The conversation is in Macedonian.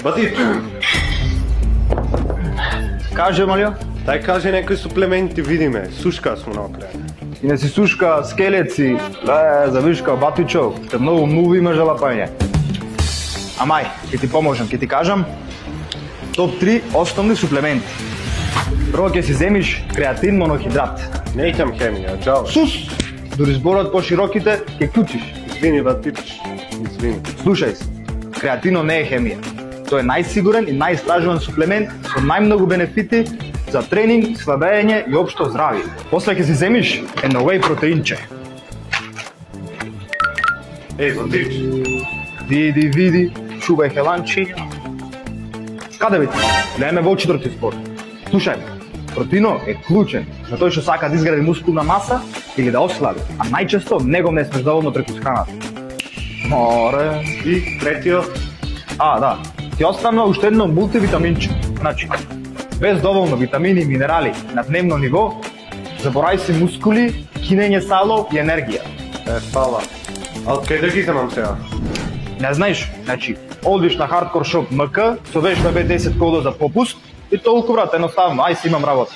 Батич, Каже, Малио? дај кажи некои суплементи, видиме. Сушка смо направили. И не си сушка, скелеци, завишка, Батичов, те многу има жалапање. Амај, ќе ти поможам, ќе ти кажам топ 3 основни суплементи. Прво ќе си земиш креатин монохидрат. Неќам хемија, джао. Сус! Дури зборот по-широките ќе клучиш. Извини, Батич, извини. Слушај се, креатино не е хемија. Тој е најсигурен и најистражуван суплемент со најмногу бенефити за тренинг, слабење и општо здравје. После ќе си земиш едно whey протеинче. Батич, Види, чувај хеланчи. Каде бе ти? Леме во четврти спорт. Слушај, протеино е клучен за тој што сака да изгради мускулна маса или да ослаби, а најчесто не го внесеш доволно преку храната. Море. и третиот, Да. Ти останува уште едно мултивитаминче. Значи, без доволно витамини и минерали на дневно ниво, заборај си мускули, кинење сало и енергија. фала. А од кај да ги земам сега? Не знаеш, значи, одиш на Hardcore Shop МК, со веш на B10 кодот за попуст и толку, брат, едноставно, ај си имам работа.